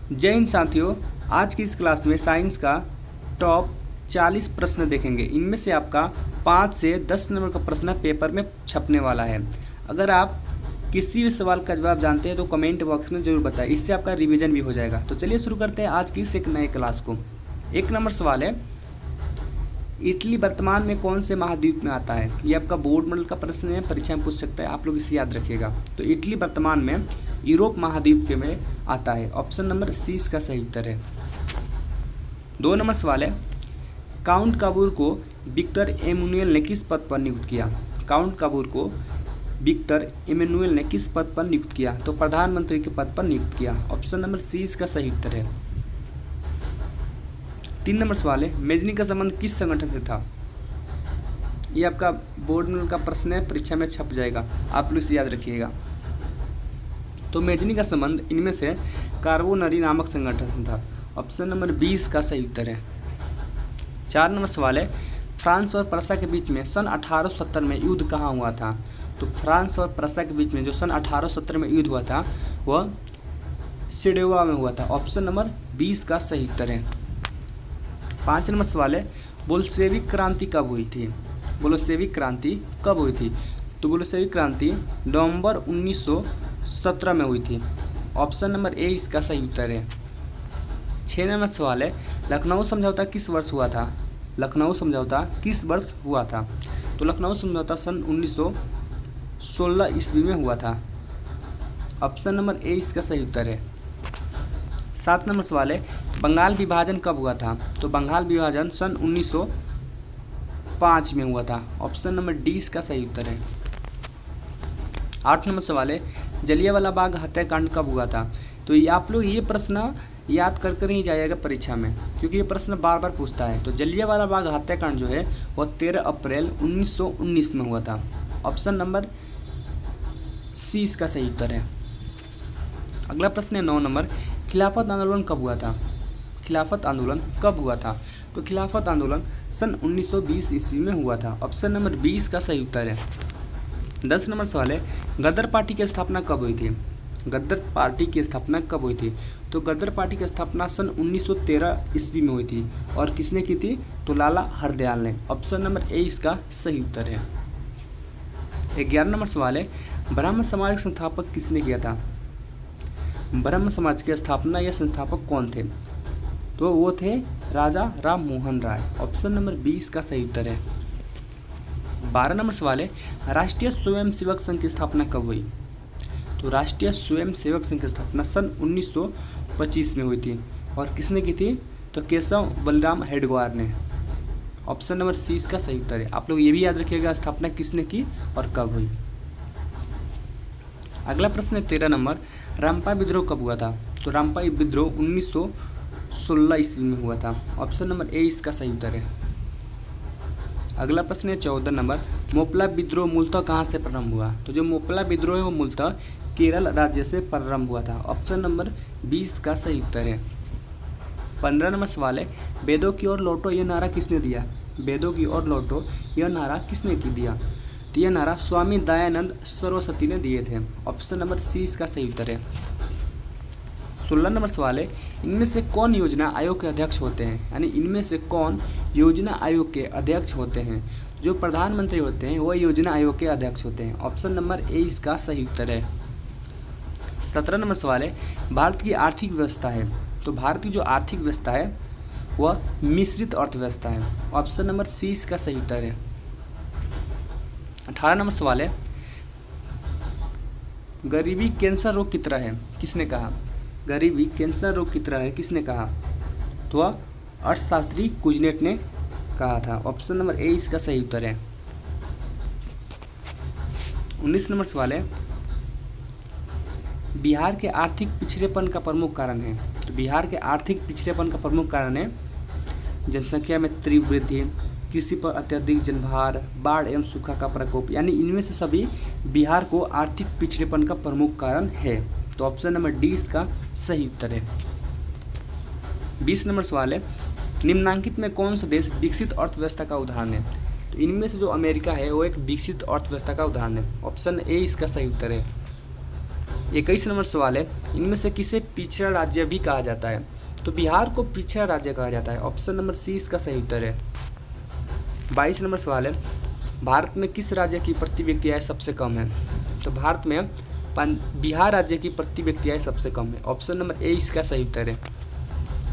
जय हिंद साथियों, आज की इस क्लास में साइंस का टॉप 40 प्रश्न देखेंगे। इनमें से आपका 5 से 10 नंबर का प्रश्न पेपर में छपने वाला है। अगर आप किसी भी सवाल का जवाब जानते हैं तो कमेंट बॉक्स में जरूर बताएं, इससे आपका रिवीजन भी हो जाएगा। तो चलिए शुरू करते हैं आज की इस एक नए क्लास को। 1 नंबर सवाल है, इटली वर्तमान में कौन से महाद्वीप में आता है? ये आपका बोर्ड मॉडल का प्रश्न है, परीक्षा में पूछ सकता है, आप लोग इसे याद रखिएगा। तो इटली वर्तमान में यूरोप महाद्वीप के में आता है। ऑप्शन नंबर सी इसका सही उत्तर है। 2 नंबर सवाल है, काउंट काबूर को विक्टर एमुनुएल ने किस पद पर नियुक्त किया? काउंट काबूर को विक्टर एमुनुएल ने किस पद पर नियुक्त किया? तो प्रधानमंत्री के पद पर नियुक्त किया। ऑप्शन नंबर सी इसका सही उत्तर है। 3 नंबर सवाल है, मेजनी का संबंध किस संगठन से था? ये आपका बोर्ड में का प्रश्न है, परीक्षा में छप जाएगा, आप लोग इसे याद रखिएगा। तो मेजनी का संबंध इनमें से कार्बोनरी नामक संगठन से था। ऑप्शन नंबर 20 का सही उत्तर है। 4 नंबर सवाल है, फ्रांस और प्रसा के बीच में सन 1870 में युद्ध कहाँ हुआ था? तो फ्रांस और प्रसा के बीच में जो सन 1870 में युद्ध हुआ था वह सिडेवा में हुआ था। ऑप्शन नंबर 20 का सही उत्तर है। 5 नंबर सवाल है, बोल्शेविक क्रांति कब हुई थी? बोल्शेविक क्रांति कब हुई थी? तो बोल्शेविक क्रांति नवंबर 1917 में हुई थी। ऑप्शन नंबर ए इसका सही उत्तर है। 6 नंबर सवाल है, लखनऊ समझौता किस वर्ष हुआ था? लखनऊ समझौता किस वर्ष हुआ था? तो लखनऊ समझौता सन 1916 ईस्वी में हुआ था। ऑप्शन नंबर ए इसका सही उत्तर है। 7 नंबर सवाल है, बंगाल विभाजन कब हुआ था? तो बंगाल विभाजन सन 1905 में हुआ था। ऑप्शन नंबर डी इसका सही उत्तर है। 8 नंबर सवाल है, जलियांवाला बाग हत्याकांड कब हुआ था? तो ये आप लोग ये प्रश्न याद कर ही जाइएगा परीक्षा में, क्योंकि ये प्रश्न बार बार पूछता है। तो जलियांवाला बाग हत्याकांड जो है वह 13 अप्रैल 1919 में हुआ था। ऑप्शन नंबर सी इसका सही उत्तर है। अगला प्रश्न है 9 नंबर, खिलाफत आंदोलन कब हुआ था? खिलाफत आंदोलन कब हुआ था? तो खिलाफत आंदोलन सन 1920 ईस्वी में हुआ था। ऑप्शन नंबर 20 का सही उत्तर है। 10 नंबर सवाल है, गदर पार्टी की स्थापना कब हुई थी? गदर पार्टी की स्थापना कब हुई थी? तो गदर पार्टी की स्थापना सन 1913 ईस्वी में हुई थी। और किसने की थी? तो लाला हरदयाल ने। ऑप्शन नंबर ए इसका सही उत्तर है। 11 नंबर सवाल है, ब्राह्मण समाज का संस्थापक किसने किया था? ब्रह्म समाज की स्थापना या संस्थापक कौन थे? तो वो थे राजा राम मोहन राय। ऑप्शन नंबर 20 का सही उत्तर है। 12 नंबर सवाल है, राष्ट्रीय स्वयंसेवक संघ की स्थापना कब हुई? तो राष्ट्रीय स्वयंसेवक संघ की स्थापना सन 1925 में हुई थी। और किसने की थी? तो केशव बलराम हेडगेवार ने। ऑप्शन नंबर सी इसका सही उत्तर है। आप लोग ये भी याद रखिएगा स्थापना किसने की और कब हुई। अगला प्रश्न है 13 नंबर, रामपाल विद्रोह कब हुआ था? तो रामपाल विद्रोह 1916 ईस्वी में हुआ था। ऑप्शन नंबर ए इसका सही उत्तर है। अगला प्रश्न है 14 नंबर, मोपला विद्रोह मूलतः कहाँ से प्रारंभ हुआ? तो जो मोपला विद्रोह है वो मूलतः केरल राज्य से प्रारंभ हुआ था। ऑप्शन नंबर 20 का सही उत्तर है। 15 नंबर सवाल है, वेदों की ओर लौटो यह नारा किसने दिया? वेदों की ओर लौटो यह नारा किसने दिया? तो यह नारा स्वामी दयानंद सरस्वती ने दिए थे। ऑप्शन नंबर सी इसका सही उत्तर है। 16 नंबर सवाल है, इनमें से कौन योजना आयोग के अध्यक्ष होते हैं? यानी इनमें से कौन योजना आयोग के अध्यक्ष होते हैं? जो प्रधानमंत्री होते हैं वह योजना आयोग के अध्यक्ष होते हैं। ऑप्शन नंबर ए इसका सही उत्तर है। 17 नंबर सवाल है, भारत की आर्थिक व्यवस्था है, तो भारत की जो आर्थिक व्यवस्था है वह मिश्रित अर्थव्यवस्था है। ऑप्शन नंबर सी इसका सही उत्तर है। 18 नंबर सवाल है, गरीबी कैंसर रोग की तरह है, किसने कहा? गरीबी कैंसर रोग की तरह है, किसने कहा? तो वह अर्थशास्त्री कुजनेट ने कहा था। ऑप्शन नंबर ए इसका सही उत्तर है। 19 नंबर सवाल है, बिहार के आर्थिक पिछड़ेपन का प्रमुख कारण है। तो बिहार के आर्थिक पिछड़ेपन का प्रमुख कारण है जनसंख्या में तीव्र वृद्धि, कृषि पर अत्यधिक जनभार, बाढ़ एवं सूखा का प्रकोप। यानी इनमें से सभी बिहार को आर्थिक पिछड़ेपन का प्रमुख कारण है। तो ऑप्शन नंबर डी इसका सही उत्तर है। 20 नंबर सवाल है, निम्नांकित में कौन सा देश विकसित अर्थव्यवस्था का उदाहरण है? तो इनमें से जो अमेरिका है वो एक विकसित अर्थव्यवस्था का उदाहरण है। ऑप्शन ए इसका सही उत्तर है। 21 नंबर सवाल है, इनमें से किसे पिछड़ा राज्य भी कहा जाता है? तो बिहार को पिछड़ा राज्य कहा जाता है। ऑप्शन नंबर सी इसका सही उत्तर है। 22 नंबर सवाल है, भारत में किस राज्य की प्रति व्यक्ति आय सबसे कम है? तो भारत में बिहार राज्य की प्रति व्यक्ति आय सबसे कम है। ऑप्शन नंबर ए इसका सही उत्तर है।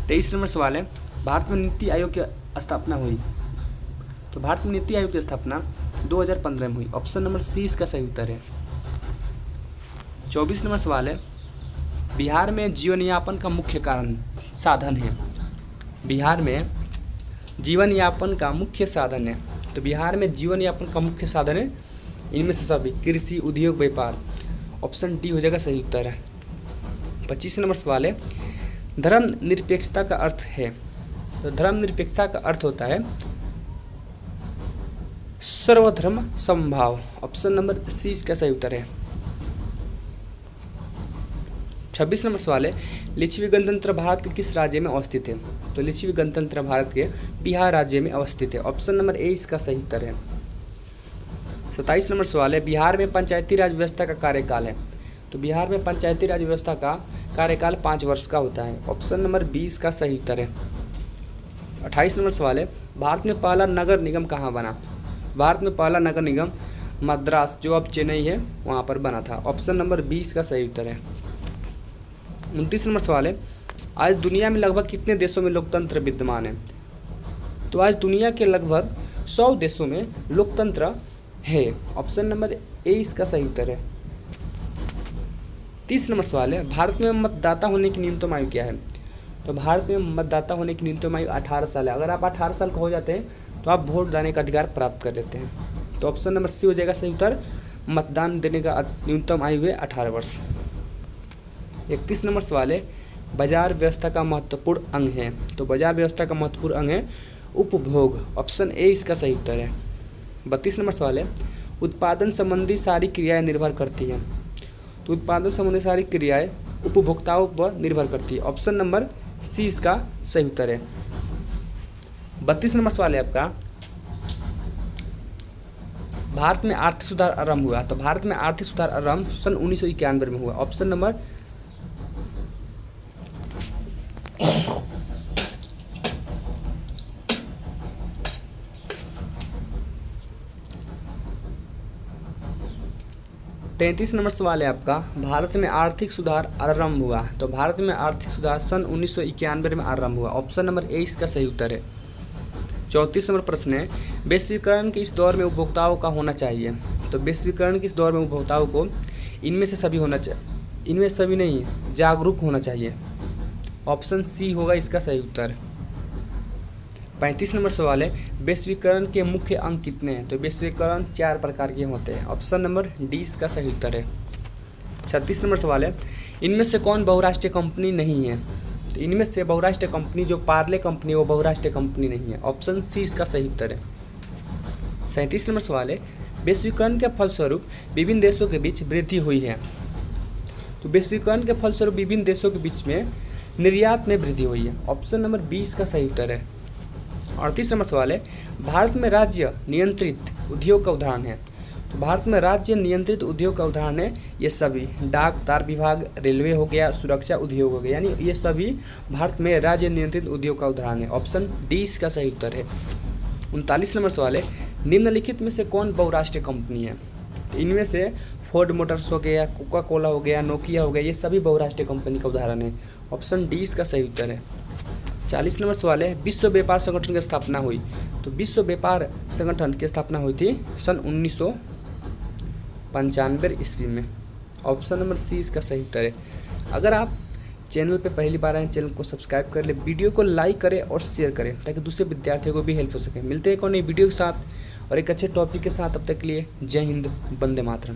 23 नंबर सवाल है, भारत में नीति आयोग की स्थापना हुई? तो भारत में नीति आयोग की स्थापना 2015 में हुई। ऑप्शन नंबर सी इसका सही उत्तर है। 24 नंबर सवाल है, बिहार में जीवन यापन का मुख्य कारण साधन है? बिहार में जीवन यापन का मुख्य साधन है, तो बिहार में जीवन यापन का मुख्य साधन है इनमें से सभी कृषि, उद्योग, व्यापार। ऑप्शन डी हो जाएगा सही उत्तर है। 25 नंबर सवाल है, धर्मनिरपेक्षता का अर्थ है? तो धर्मनिरपेक्षता का अर्थ होता है सर्वधर्म समभाव। ऑप्शन नंबर सी इसका सही उत्तर है। 26 नंबर सवाल है, लिच्छवी गणतंत्र भारत के किस राज्य में अवस्थित है? तो लिच्छवी गणतंत्र भारत के बिहार राज्य में अवस्थित है। ऑप्शन नंबर ए इसका सही उत्तर है। 27 नंबर सवाल है, बिहार में पंचायती राज व्यवस्था का कार्यकाल है? तो बिहार में पंचायती राज व्यवस्था का कार्यकाल 5 वर्ष का होता है। ऑप्शन नंबर 20 का सही उत्तर है। 28 नंबर सवाल है, भारत में पहला नगर निगम कहाँ बना? भारत में पहला नगर निगम मद्रास, जो अब चेन्नई है, वहाँ पर बना था। ऑप्शन नंबर 20 का सही उत्तर है। 29 नंबर सवाल है, आज दुनिया में लगभग कितने देशों में लोकतंत्र विद्यमान है? तो आज दुनिया के लगभग 100 देशों में लोकतंत्र है। ऑप्शन नंबर ए इसका सही उत्तर है। 30 नंबर सवाल है, भारत में मतदाता होने की न्यूनतम आयु क्या है? तो भारत में मतदाता होने की न्यूनतम आयु 18 साल है। अगर आप 18 साल का हो जाते हैं तो आप वोट देने का अधिकार प्राप्त कर लेते हैं। तो ऑप्शन नंबर सी हो जाएगा सही उत्तर, मतदान देने का न्यूनतम आयु है 18 वर्ष। 31 नंबर सवाल है, बाजार व्यवस्था का महत्वपूर्ण अंग है? तो बाजार व्यवस्था का महत्वपूर्ण अंग है उपभोग। ऑप्शन ए इसका सही उत्तर है। 32 नंबर सवाल है, उत्पादन संबंधी सारी क्रियाएं निर्भर करती हैं? तो उत्पादन संबंधी सारी क्रियाएं उपभोक्ताओं पर निर्भर करती है। ऑप्शन नंबर सी इसका सही उत्तर है। 32 नंबर सवाल है आपका, भारत में आर्थिक सुधार आरंभ हुआ? तो भारत में आर्थिक सुधार आरंभ सन 1991 में हुआ। ऑप्शन नंबर तैंतीस नंबर सवाल है आपका, भारत में आर्थिक सुधार आरंभ हुआ? तो भारत में आर्थिक सुधार सन 1991 में आरंभ हुआ। ऑप्शन नंबर ए इसका सही उत्तर है। 34 नंबर प्रश्न है, वैश्वीकरण के इस दौर में उपभोक्ताओं का होना चाहिए? तो वैश्वीकरण के इस दौर में उपभोक्ताओं को इनमें से सभी होना चाहिए, इनमें सभी नहीं, जागरूक होना चाहिए। ऑप्शन सी होगा इसका सही उत्तर। 35 नंबर सवाल है, वैश्वीकरण के मुख्य अंग कितने हैं? तो वैश्वीकरण 4 प्रकार के होते हैं। ऑप्शन नंबर डी इसका सही उत्तर है। 36 नंबर सवाल है, इनमें से कौन बहुराष्ट्रीय कंपनी नहीं है? तो इनमें से बहुराष्ट्रीय कंपनी जो पार्ले कंपनी है वो बहुराष्ट्रीय कंपनी नहीं है। ऑप्शन सी इसका सही उत्तर है। 37 नंबर सवाल है, वैश्वीकरण के फलस्वरूप विभिन्न देशों के बीच वृद्धि हुई है? तो वैश्वीकरण के फलस्वरूप विभिन्न देशों के बीच में निर्यात में वृद्धि हुई है। ऑप्शन नंबर 20 का सही उत्तर है। 38 नंबर सवाल है, भारत में राज्य नियंत्रित उद्योग का उदाहरण है? तो भारत में राज्य नियंत्रित उद्योग का उदाहरण है ये सभी, डाक, तार विभाग, रेलवे हो गया, सुरक्षा उद्योग हो गया, यानी ये सभी भारत में राज्य नियंत्रित उद्योग का उदाहरण है। ऑप्शन डी इसका सही उत्तर है। 39 नंबर सवाल है, निम्नलिखित में से कौन बहुराष्ट्रीय कंपनी है? तो इनमें से फोर्ड मोटर्स हो गया, कोका कोला हो गया, नोकिया हो गया, ये सभी बहुराष्ट्रीय कंपनी का उदाहरण है। ऑप्शन डी इसका सही उत्तर है। 40 नंबर सवाल है, विश्व व्यापार संगठन की स्थापना हुई? तो विश्व व्यापार संगठन की स्थापना हुई थी सन 1995 ईस्वी में। ऑप्शन नंबर सी इसका सही उत्तर है। अगर आप चैनल पे पहली बार आए, चैनल को सब्सक्राइब कर ले, वीडियो को लाइक करें और शेयर करें ताकि दूसरे विद्यार्थियों को भी हेल्प हो सके। मिलते हैं एक और नई वीडियो के साथ और एक अच्छे टॉपिक के साथ। तब तक के लिए जय हिंद, वंदे मातरम।